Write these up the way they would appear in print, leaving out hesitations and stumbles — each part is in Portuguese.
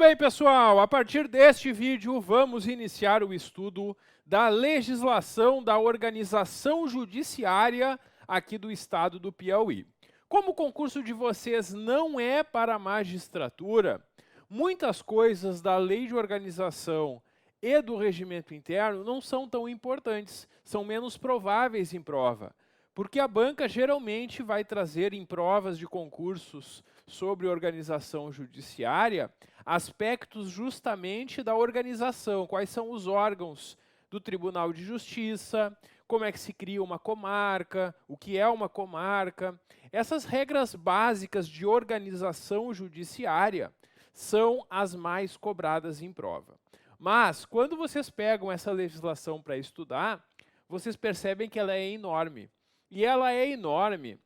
bem, pessoal, a partir deste vídeo vamos iniciar o estudo da legislação da organização judiciária aqui do estado do Piauí. Como o concurso de vocês não é para a magistratura, muitas coisas da lei de organização e do regimento interno não são tão importantes, são menos prováveis em prova, porque a banca geralmente vai trazer em provas de concursos sobre organização judiciária aspectos justamente da organização, quais são os órgãos do Tribunal de Justiça, como é que se cria uma comarca, o que é uma comarca. Essas regras básicas de organização judiciária são as mais cobradas em prova. Mas, quando vocês pegam essa legislação para estudar, vocês percebem que ela é enorme. E ela é enorme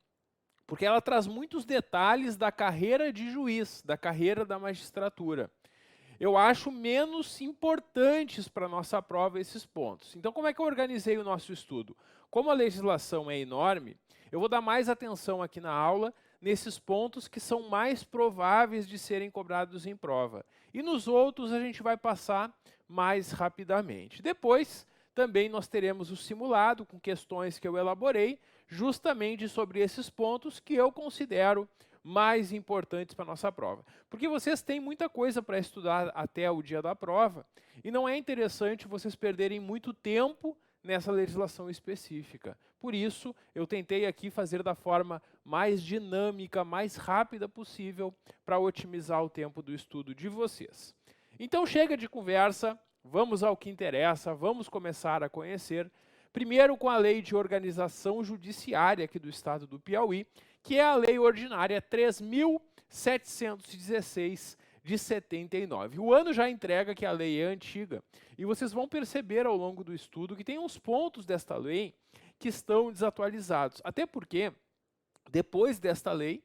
porque ela traz muitos detalhes da carreira de juiz, da carreira da magistratura. Eu acho menos importantes para a nossa prova esses pontos. Então, como é que eu organizei o nosso estudo? Como a legislação é enorme, eu vou dar mais atenção aqui na aula nesses pontos que são mais prováveis de serem cobrados em prova. E nos outros a gente vai passar mais rapidamente. Depois, também nós teremos o simulado com questões que eu elaborei, justamente sobre esses pontos que eu considero mais importantes para a nossa prova. Porque vocês têm muita coisa para estudar até o dia da prova, e não é interessante vocês perderem muito tempo nessa legislação específica. Por isso, eu tentei aqui fazer da forma mais dinâmica, mais rápida possível, para otimizar o tempo do estudo de vocês. Então, chega de conversa, vamos ao que interessa, vamos começar a conhecer. Primeiro com a Lei de Organização Judiciária aqui do estado do Piauí, que é a Lei Ordinária 3.716 de 79. O ano já entrega que a lei é antiga, e vocês vão perceber ao longo do estudo que tem uns pontos desta lei que estão desatualizados. Até porque, depois desta lei,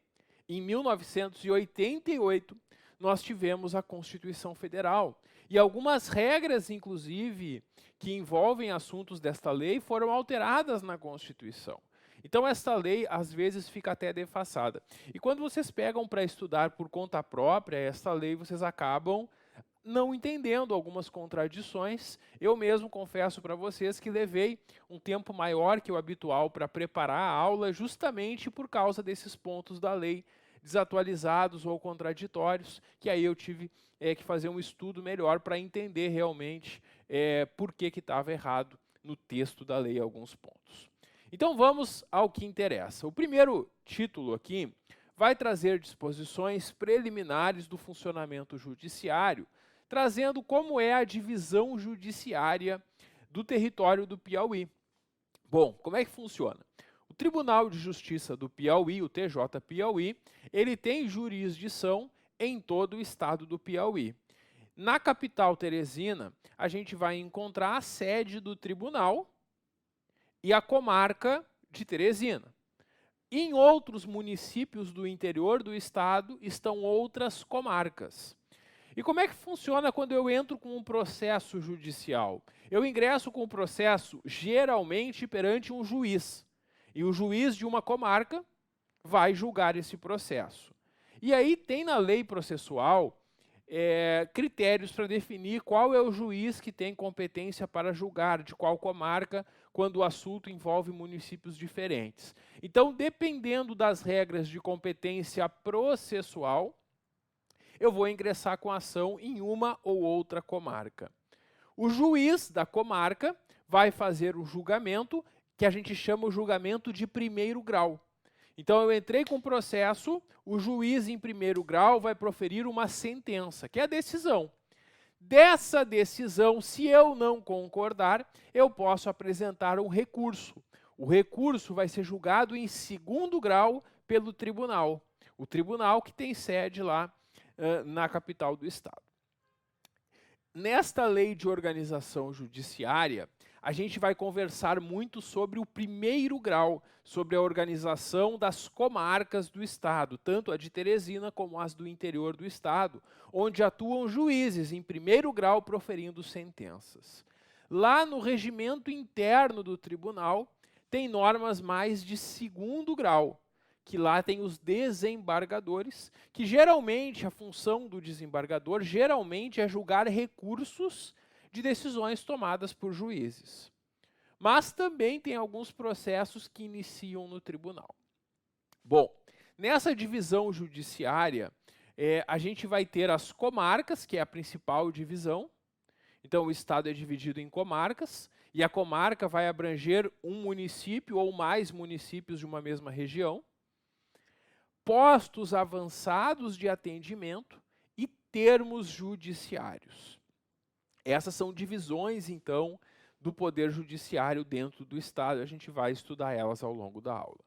em 1988, nós tivemos a Constituição Federal. E algumas regras, inclusive, que envolvem assuntos desta lei foram alteradas na Constituição. Então, esta lei, às vezes, fica até defassada. E quando vocês pegam para estudar por conta própria esta lei, vocês acabam não entendendo algumas contradições. Eu mesmo confesso para vocês que levei um tempo maior que o habitual para preparar a aula, justamente por causa desses pontos da lei desatualizados ou contraditórios, que aí eu tive que fazer um estudo melhor para entender realmente por que estava errado no texto da lei alguns pontos. Então vamos ao que interessa. O primeiro título aqui vai trazer disposições preliminares do funcionamento judiciário, trazendo como é a divisão judiciária do território do Piauí. Bom, como é que funciona? O Tribunal de Justiça do Piauí, o TJ Piauí, ele tem jurisdição em todo o estado do Piauí. Na capital Teresina, a gente vai encontrar a sede do tribunal e a comarca de Teresina. Em outros municípios do interior do estado estão outras comarcas. E como é que funciona quando eu entro com um processo judicial? Eu ingresso com o processo geralmente perante um juiz. E o juiz de uma comarca vai julgar esse processo. E aí tem na lei processual critérios para definir qual é o juiz que tem competência para julgar, de qual comarca, quando o assunto envolve municípios diferentes. Então, dependendo das regras de competência processual, eu vou ingressar com a ação em uma ou outra comarca. O juiz da comarca vai fazer o julgamento, que a gente chama o julgamento de primeiro grau. Então, eu entrei com o processo, o juiz em primeiro grau vai proferir uma sentença, que é a decisão. Dessa decisão, se eu não concordar, eu posso apresentar um recurso. O recurso vai ser julgado em segundo grau pelo tribunal. O tribunal que tem sede lá na capital do estado. Nesta lei de organização judiciária, a gente vai conversar muito sobre o primeiro grau, sobre a organização das comarcas do estado, tanto a de Teresina como as do interior do estado, onde atuam juízes em primeiro grau proferindo sentenças. Lá no regimento interno do tribunal, tem normas mais de segundo grau, que lá tem os desembargadores, que geralmente a função do desembargador geralmente é julgar recursos de decisões tomadas por juízes. Mas também tem alguns processos que iniciam no tribunal. Bom, nessa divisão judiciária, a gente vai ter as comarcas, que é a principal divisão. Então, o estado é dividido em comarcas, e a comarca vai abranger um município ou mais municípios de uma mesma região. Postos avançados de atendimento e termos judiciários. Essas são divisões, então, do poder judiciário dentro do estado. A gente vai estudar elas ao longo da aula.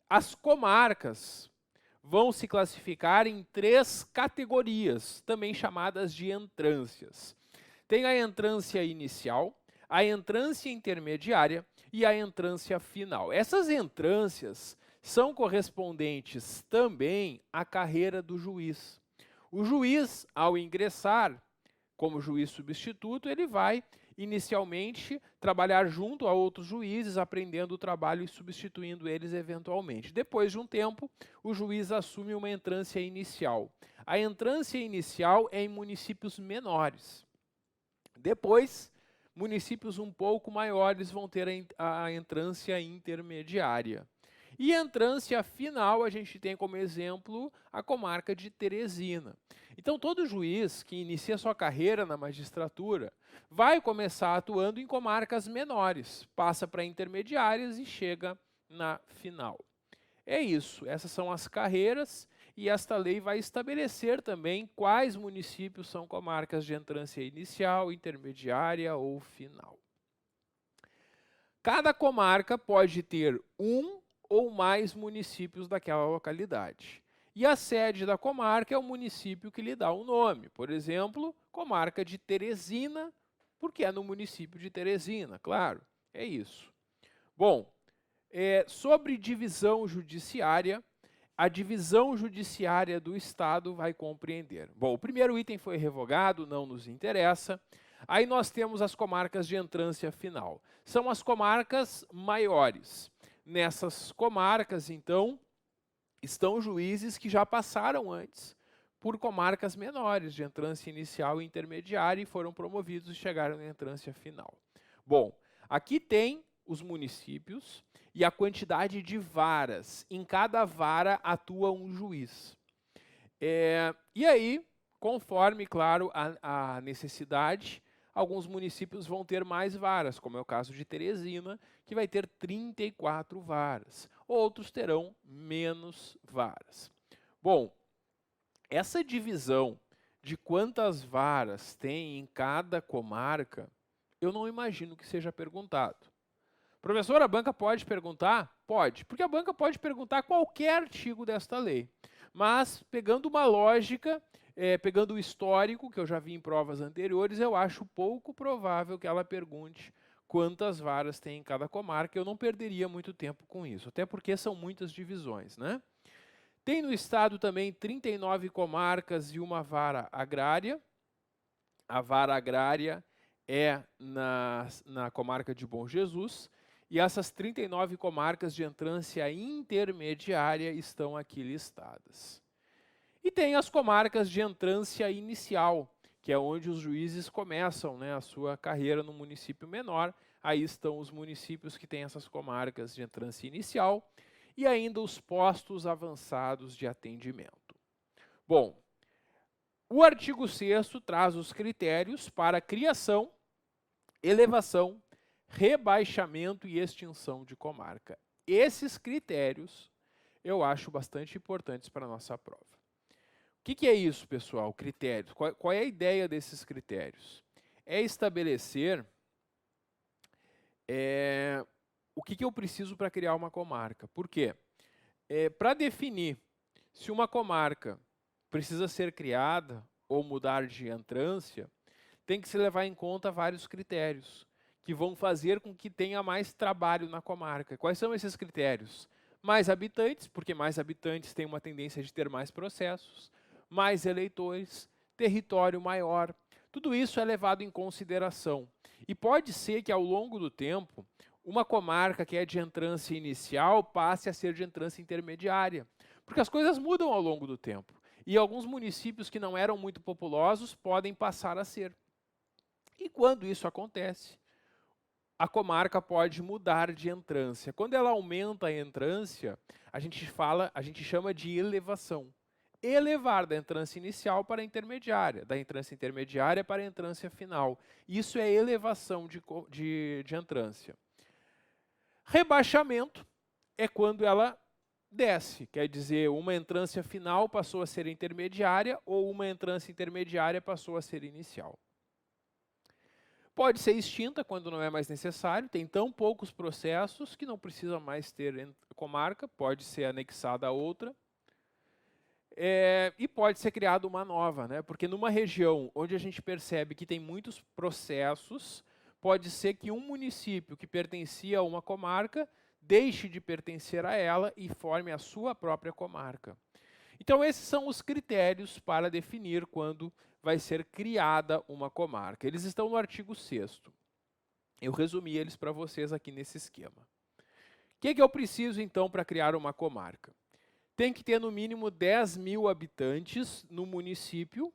As comarcas vão se classificar em 3 categorias, também chamadas de entrâncias. Tem a entrância inicial, a entrância intermediária e a entrância final. Essas entrâncias são correspondentes também à carreira do juiz. O juiz, ao ingressar como juiz substituto, ele vai inicialmente trabalhar junto a outros juízes, aprendendo o trabalho e substituindo eles eventualmente. Depois de um tempo, o juiz assume uma entrância inicial. A entrância inicial é em municípios menores. Depois, municípios um pouco maiores vão ter a entrância intermediária. E a entrância final, a gente tem como exemplo a comarca de Teresina. Então, todo juiz que inicia sua carreira na magistratura vai começar atuando em comarcas menores, passa para intermediárias e chega na final. É isso, essas são as carreiras e esta lei vai estabelecer também quais municípios são comarcas de entrância inicial, intermediária ou final. Cada comarca pode ter um ou mais municípios daquela localidade. E a sede da comarca é o município que lhe dá o nome. Por exemplo, comarca de Teresina, porque é no município de Teresina, claro, é isso. Bom, sobre divisão judiciária, a divisão judiciária do Estado vai compreender. Bom, o primeiro item foi revogado, não nos interessa. Aí nós temos as comarcas de entrância final. São as comarcas maiores. Nessas comarcas, então, estão juízes que já passaram antes por comarcas menores, de entrância inicial e intermediária, e foram promovidos e chegaram na entrância final. Bom, aqui tem os municípios e a quantidade de varas. Em cada vara atua um juiz. E aí, conforme, claro, a necessidade, alguns municípios vão ter mais varas, como é o caso de Teresina, que vai ter 34 varas. Outros terão menos varas. Bom, essa divisão de quantas varas tem em cada comarca, eu não imagino que seja perguntado. Professor, a banca pode perguntar? Pode, porque a banca pode perguntar qualquer artigo desta lei. Mas, pegando uma lógica, pegando o histórico, que eu já vi em provas anteriores, eu acho pouco provável que ela pergunte quantas varas tem em cada comarca. Eu não perderia muito tempo com isso, até porque são muitas divisões, né? Tem no estado também 39 comarcas e uma vara agrária. A vara agrária é na comarca de Bom Jesus. E essas 39 comarcas de entrância intermediária estão aqui listadas. E tem as comarcas de entrância inicial, que é onde os juízes começam, né, a sua carreira no município menor. Aí estão os municípios que têm essas comarcas de entrância inicial e ainda os postos avançados de atendimento. Bom, o artigo 6º traz os critérios para criação, elevação, rebaixamento e extinção de comarca. Esses critérios eu acho bastante importantes para a nossa prova. O que é isso, pessoal? Critérios. Qual é a ideia desses critérios? É estabelecer o que eu preciso para criar uma comarca. Por quê? Para definir se uma comarca precisa ser criada ou mudar de entrância, tem que se levar em conta vários critérios que vão fazer com que tenha mais trabalho na comarca. Quais são esses critérios? Mais habitantes, porque mais habitantes têm uma tendência de ter mais processos, mais eleitores, território maior. Tudo isso é levado em consideração. E pode ser que ao longo do tempo uma comarca que é de entrância inicial passe a ser de entrância intermediária. Porque as coisas mudam ao longo do tempo. E alguns municípios que não eram muito populosos podem passar a ser. E quando isso acontece, a comarca pode mudar de entrância. Quando ela aumenta a entrância, a gente chama de elevação. Elevar da entrância inicial para a intermediária, da entrância intermediária para a entrância final. Isso é elevação de entrância. Rebaixamento é quando ela desce, quer dizer, uma entrância final passou a ser intermediária ou uma entrância intermediária passou a ser inicial. Pode ser extinta quando não é mais necessário, tem tão poucos processos que não precisa mais ter comarca, pode ser anexada a outra. E pode ser criada uma nova, né? Porque numa região onde a gente percebe que tem muitos processos, pode ser que um município que pertencia a uma comarca deixe de pertencer a ela e forme a sua própria comarca. Então esses são os critérios para definir quando vai ser criada uma comarca. Eles estão no artigo 6º. Eu resumi eles para vocês aqui nesse esquema. O que eu preciso então para criar uma comarca? Tem que ter no mínimo 10.000 habitantes no município,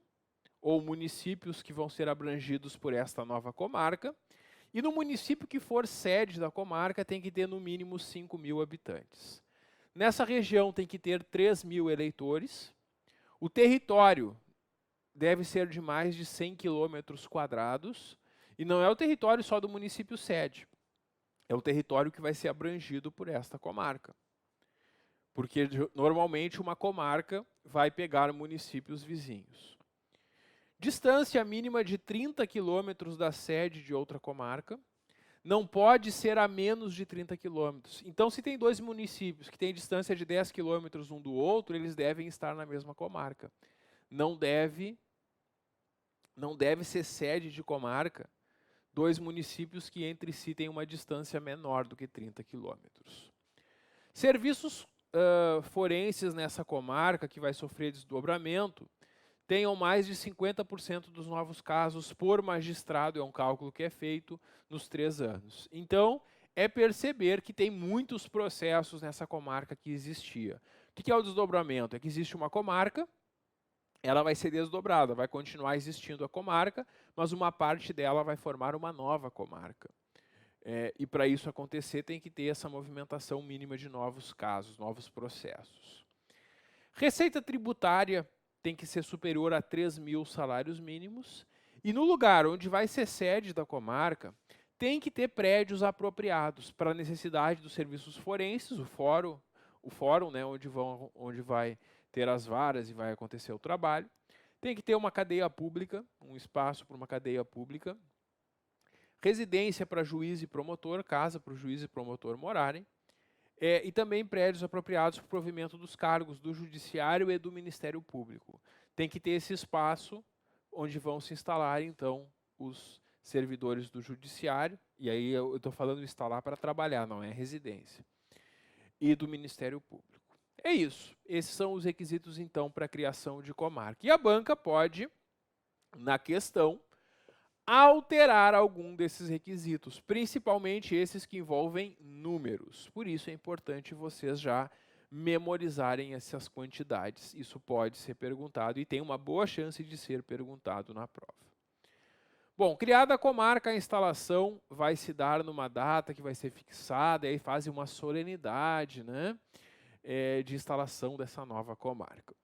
ou municípios que vão ser abrangidos por esta nova comarca. E no município que for sede da comarca tem que ter no mínimo 5.000 habitantes. Nessa região tem que ter 3.000 eleitores. O território deve ser de mais de 100 km². E não é o território só do município sede. É o território que vai ser abrangido por esta comarca. Porque normalmente uma comarca vai pegar municípios vizinhos. Distância mínima de 30 km da sede de outra comarca. Não pode ser a menos de 30 km. Então, se tem dois municípios que têm distância de 10 km um do outro, eles devem estar na mesma comarca. Não deve ser sede de comarca dois municípios que entre si têm uma distância menor do que 30 km. Serviços forenses nessa comarca que vai sofrer desdobramento tenham mais de 50% dos novos casos por magistrado, é um cálculo que é feito nos 3 anos. Então, é perceber que tem muitos processos nessa comarca que existia. O que é o desdobramento? É que existe uma comarca, ela vai ser desdobrada, vai continuar existindo a comarca, mas uma parte dela vai formar uma nova comarca. E para isso acontecer tem que ter essa movimentação mínima de novos casos, novos processos. Receita tributária tem que ser superior a 3.000 salários mínimos. E no lugar onde vai ser sede da comarca, tem que ter prédios apropriados para a necessidade dos serviços forenses, o fórum, né, onde vai ter as varas e vai acontecer o trabalho. Tem que ter uma cadeia pública, um espaço para uma cadeia pública. Residência para juiz e promotor, casa para o juiz e promotor morarem. E também prédios apropriados para o provimento dos cargos do Judiciário e do Ministério Público. Tem que ter esse espaço onde vão se instalar, então, os servidores do Judiciário, e aí eu estou falando instalar para trabalhar, não é residência, e do Ministério Público. É isso. Esses são os requisitos, então, para a criação de comarca. E a banca pode, na questão, alterar algum desses requisitos, principalmente esses que envolvem números. Por isso é importante vocês já memorizarem essas quantidades. Isso pode ser perguntado e tem uma boa chance de ser perguntado na prova. Bom, criada a comarca, a instalação vai se dar numa data que vai ser fixada, e aí fazem uma solenidade, né, de instalação dessa nova comarca.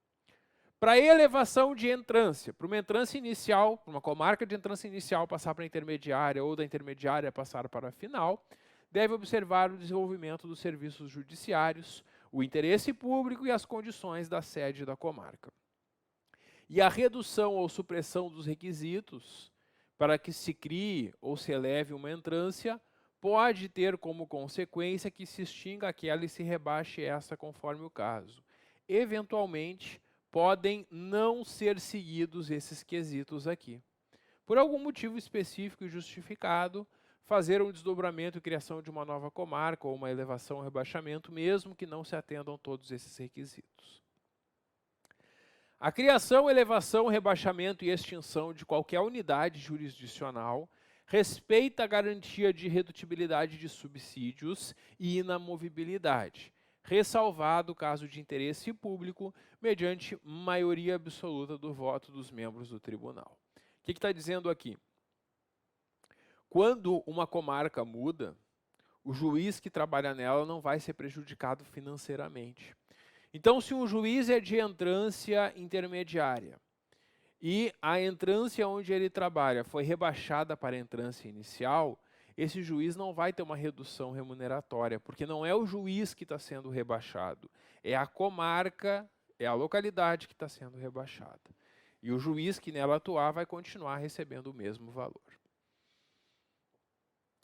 Para elevação de entrância, para uma entrância inicial, para uma comarca de entrância inicial passar para a intermediária ou da intermediária passar para a final, deve observar o desenvolvimento dos serviços judiciários, o interesse público e as condições da sede da comarca. E a redução ou supressão dos requisitos para que se crie ou se eleve uma entrância pode ter como consequência que se extinga aquela e se rebaixe essa conforme o caso. Eventualmente, podem não ser seguidos esses quesitos aqui. Por algum motivo específico e justificado, fazer um desdobramento e criação de uma nova comarca ou uma elevação ou rebaixamento, mesmo que não se atendam todos esses requisitos. A criação, elevação, rebaixamento e extinção de qualquer unidade jurisdicional respeita a garantia de redutibilidade de subsídios e inamovibilidade, ressalvado o caso de interesse público mediante maioria absoluta do voto dos membros do tribunal. O que está dizendo aqui? Quando uma comarca muda, o juiz que trabalha nela não vai ser prejudicado financeiramente. Então, se um juiz é de entrância intermediária e a entrância onde ele trabalha foi rebaixada para a entrância inicial, esse juiz não vai ter uma redução remuneratória, porque não é o juiz que está sendo rebaixado, é a comarca, é a localidade que está sendo rebaixada. E o juiz que nela atuar vai continuar recebendo o mesmo valor.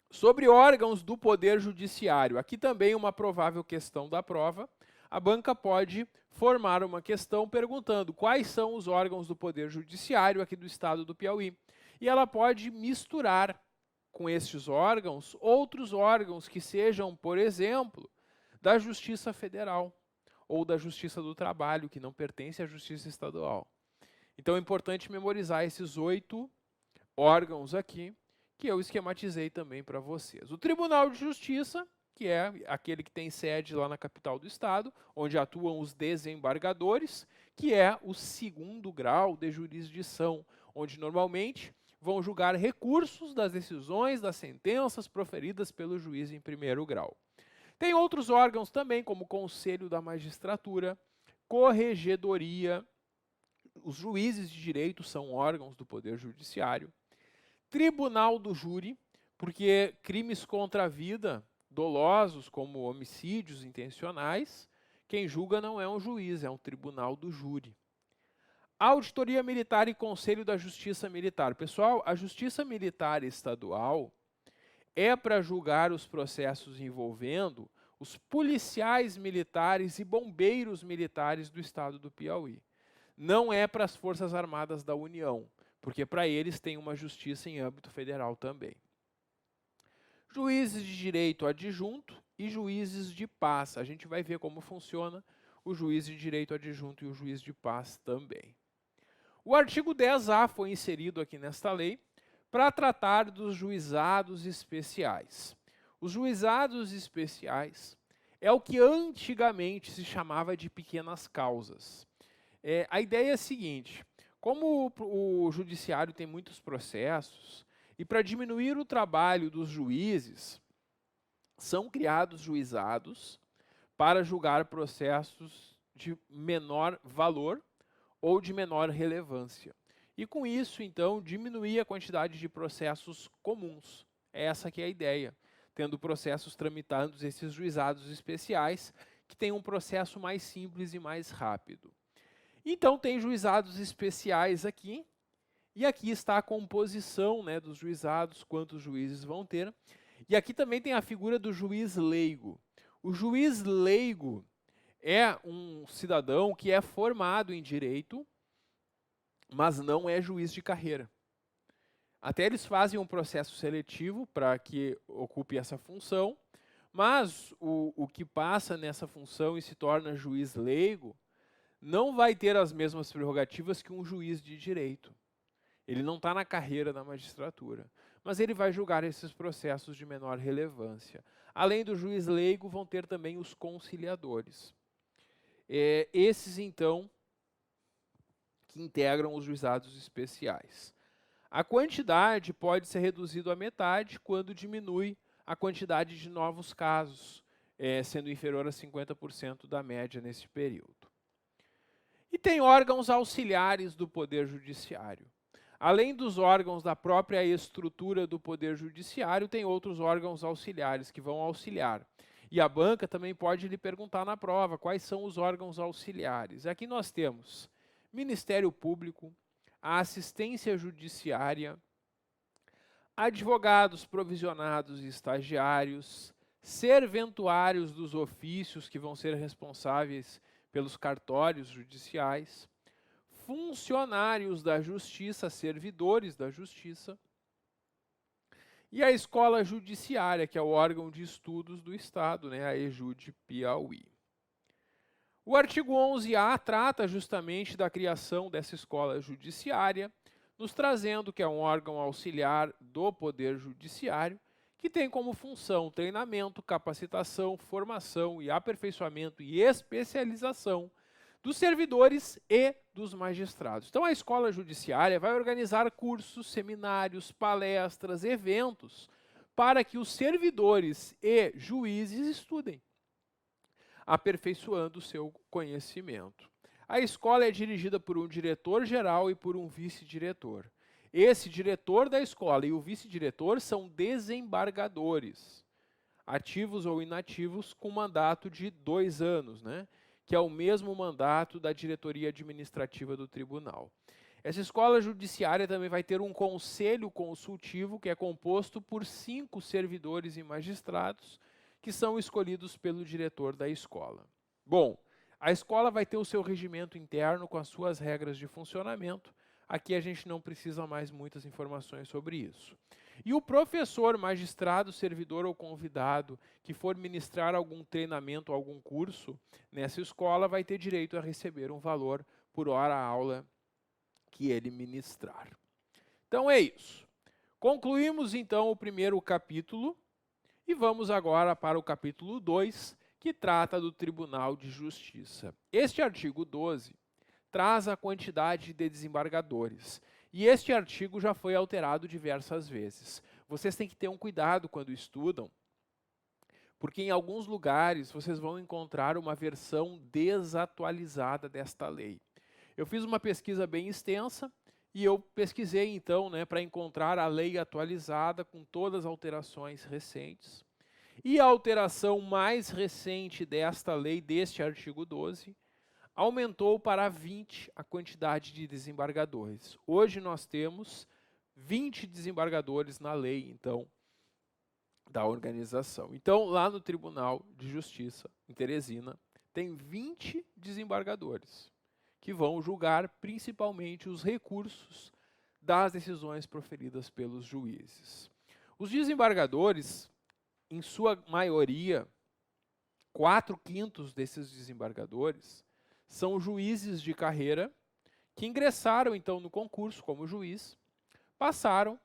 Sobre órgãos do Poder Judiciário, aqui também uma provável questão da prova, a banca pode formar uma questão perguntando quais são os órgãos do Poder Judiciário aqui do estado do Piauí. E ela pode misturar com estes órgãos outros órgãos que sejam, por exemplo, da Justiça Federal ou da Justiça do Trabalho, que não pertence à Justiça Estadual. Então é importante memorizar esses 8 órgãos aqui, que eu esquematizei também para vocês. O Tribunal de Justiça, que é aquele que tem sede lá na capital do estado, onde atuam os desembargadores, que é o 2º grau de jurisdição, onde normalmente vão julgar recursos das decisões, das sentenças proferidas pelo juiz em 1º grau. Tem outros órgãos também, como o Conselho da Magistratura, Corregedoria, os juízes de direito são órgãos do Poder Judiciário, Tribunal do Júri, porque crimes contra a vida, dolosos como homicídios intencionais, quem julga não é um juiz, é um tribunal do júri. Auditoria Militar e Conselho da Justiça Militar. Pessoal, a Justiça Militar Estadual é para julgar os processos envolvendo os policiais militares e bombeiros militares do estado do Piauí. Não é para as Forças Armadas da União, porque para eles tem uma justiça em âmbito federal também. Juízes de direito adjunto e juízes de paz. A gente vai ver como funciona o juiz de direito adjunto e o juiz de paz também. O artigo 10A foi inserido aqui nesta lei para tratar dos juizados especiais. Os juizados especiais é o que antigamente se chamava de pequenas causas. A ideia é a seguinte: como o judiciário tem muitos processos, e para diminuir o trabalho dos juízes, são criados juizados para julgar processos de menor valor ou de menor relevância. E com isso, então, diminuir a quantidade de processos comuns. Essa que é a ideia, tendo processos tramitando esses juizados especiais, que tem um processo mais simples e mais rápido. Então, tem juizados especiais aqui, e aqui está a composição, né, dos juizados, quantos juízes vão ter. E aqui também tem a figura do juiz leigo. O juiz leigo é um cidadão que é formado em direito, mas não é juiz de carreira. Até eles fazem um processo seletivo para que ocupe essa função, mas o que passa nessa função e se torna juiz leigo não vai ter as mesmas prerrogativas que um juiz de direito. Ele não está na carreira da magistratura, mas ele vai julgar esses processos de menor relevância. Além do juiz leigo, vão ter também os conciliadores. Esses, então, que integram os juizados especiais. A quantidade pode ser reduzida à metade quando diminui a quantidade de novos casos, sendo inferior a 50% da média nesse período. E tem órgãos auxiliares do Poder Judiciário. Além dos órgãos da própria estrutura do Poder Judiciário, tem outros órgãos auxiliares que vão auxiliar. E a banca também pode lhe perguntar na prova quais são os órgãos auxiliares. Aqui nós temos Ministério Público, a Assistência Judiciária, advogados provisionados e estagiários, serventuários dos ofícios que vão ser responsáveis pelos cartórios judiciais, funcionários da Justiça, servidores da Justiça, e a Escola Judiciária, que é o órgão de estudos do Estado, né, a EJUD Piauí. O artigo 11A trata justamente da criação dessa Escola Judiciária. nos trazendo que é um órgão auxiliar do Poder Judiciário, que tem como função treinamento, capacitação, formação e aperfeiçoamento e especialização dos servidores e dos magistrados. Então, a Escola Judiciária vai organizar cursos, seminários, palestras, eventos para que os servidores e juízes estudem, aperfeiçoando o seu conhecimento. A escola é dirigida por um diretor-geral e por um vice-diretor. Esse diretor da escola e o vice-diretor são desembargadores, ativos ou inativos, com mandato de 2 anos, né? Que é o mesmo mandato da diretoria administrativa do tribunal. Essa escola judiciária também vai ter um conselho consultivo, que é composto por 5 servidores e magistrados, que são escolhidos pelo diretor da escola. Bom, a escola vai ter o seu regimento interno com as suas regras de funcionamento. Aqui a gente não precisa mais muitas informações sobre isso. E o professor, magistrado, servidor ou convidado que for ministrar algum treinamento, algum curso nessa escola, vai ter direito a receber um valor por hora-aula que ele ministrar. Então é isso. Concluímos então o primeiro capítulo e vamos agora para o capítulo 2, que trata do Tribunal de Justiça. Este artigo 12 traz a quantidade de desembargadores. E este artigo já foi alterado diversas vezes. Vocês têm que ter um cuidado quando estudam, porque em alguns lugares vocês vão encontrar uma versão desatualizada desta lei. Eu fiz uma pesquisa bem extensa e eu pesquisei então, para encontrar a lei atualizada com todas as alterações recentes. E a alteração mais recente desta lei, deste artigo 12, aumentou para 20 a quantidade de desembargadores. Hoje nós temos 20 desembargadores na lei, então, da organização. Então, lá no Tribunal de Justiça, em Teresina, tem 20 desembargadores, que vão julgar principalmente os recursos das decisões proferidas pelos juízes. Os desembargadores, em sua maioria, 4/5 desses desembargadores, são juízes de carreira que ingressaram, então, no concurso como juiz, passaram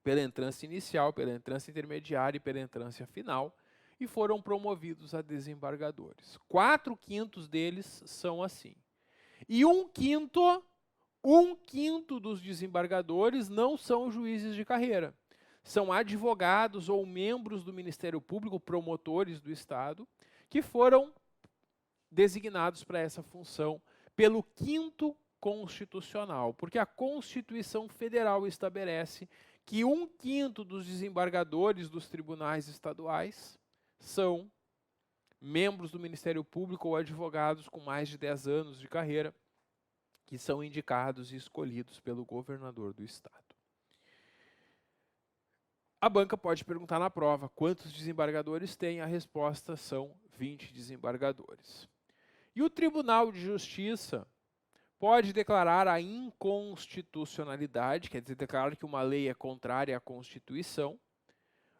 pela entrância inicial, pela entrância intermediária e pela entrância final e foram promovidos a desembargadores. 4/5 deles são assim. E 1/5 dos desembargadores não são juízes de carreira. São advogados ou membros do Ministério Público, promotores do Estado, que foram designados para essa função pelo 5º Constitucional, porque a Constituição Federal estabelece que 1/5 dos desembargadores dos tribunais estaduais são membros do Ministério Público ou advogados com mais de 10 anos de carreira, que são indicados e escolhidos pelo governador do estado. A banca pode perguntar na prova quantos desembargadores tem, a resposta são 20 desembargadores. E o Tribunal de Justiça pode declarar a inconstitucionalidade, quer dizer, declarar que uma lei é contrária à Constituição,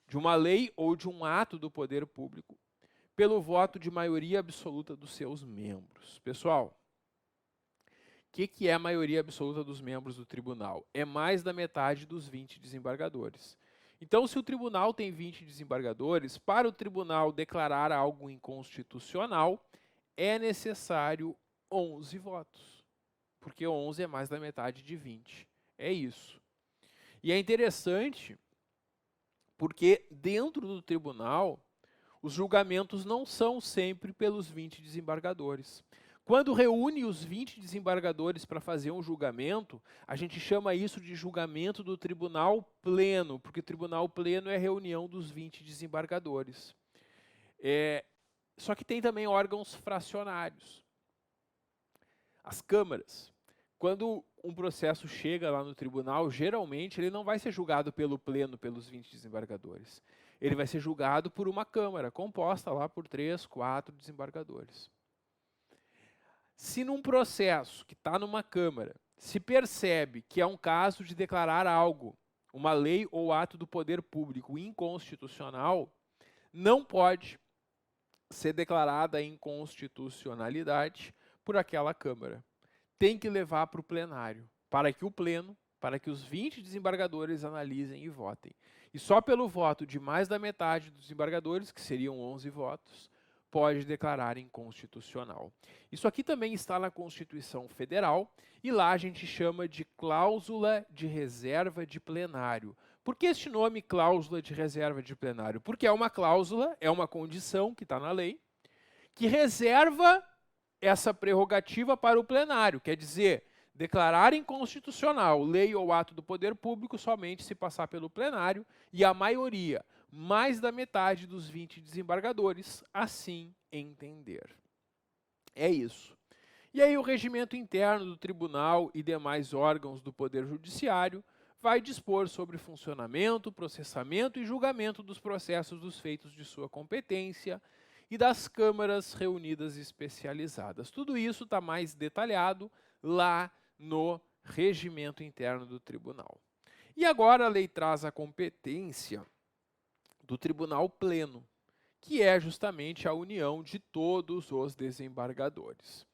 de uma lei ou de um ato do poder público, pelo voto de maioria absoluta dos seus membros. Pessoal, o que é a maioria absoluta dos membros do tribunal? É mais da metade dos 20 desembargadores. Então, se o tribunal tem 20 desembargadores, para o tribunal declarar algo inconstitucional, é necessário 11 votos, porque 11 é mais da metade de 20. É isso. E é interessante porque dentro do tribunal, os julgamentos não são sempre pelos 20 desembargadores. Quando reúne os 20 desembargadores para fazer um julgamento, a gente chama isso de julgamento do tribunal pleno, porque o tribunal pleno é a reunião dos 20 desembargadores. Só que tem também órgãos fracionários. As câmaras. Quando um processo chega lá no tribunal, geralmente ele não vai ser julgado pelo pleno, pelos 20 desembargadores. Ele vai ser julgado por uma câmara, composta lá por 3, 4 desembargadores. Se num processo que está numa câmara, se percebe que é um caso de declarar algo, uma lei ou ato do poder público inconstitucional, não pode ser declarada a inconstitucionalidade por aquela câmara. Tem que levar para o plenário, para que o pleno para que os 20 desembargadores analisem e votem. E só pelo voto de mais da metade dos desembargadores, que seriam 11 votos, pode declarar inconstitucional. Isso aqui também está na Constituição Federal e lá a gente chama de cláusula de reserva de plenário. Por que este nome cláusula de reserva de plenário? Porque é uma cláusula, é uma condição que está na lei, que reserva essa prerrogativa para o plenário, quer dizer, declarar inconstitucional lei ou ato do poder público somente se passar pelo plenário e a maioria, mais da metade dos 20 desembargadores, assim entender. É isso. E aí o regimento interno do tribunal e demais órgãos do Poder Judiciário vai dispor sobre funcionamento, processamento e julgamento dos processos dos feitos de sua competência e das câmaras reunidas especializadas. Tudo isso está mais detalhado lá no regimento interno do tribunal. E agora a lei traz a competência do tribunal pleno, que é justamente a união de todos os desembargadores.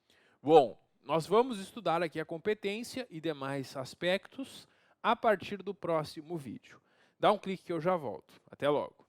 Bom, nós vamos estudar aqui a competência e demais aspectos a partir do próximo vídeo. Dá um clique que eu já volto. Até logo.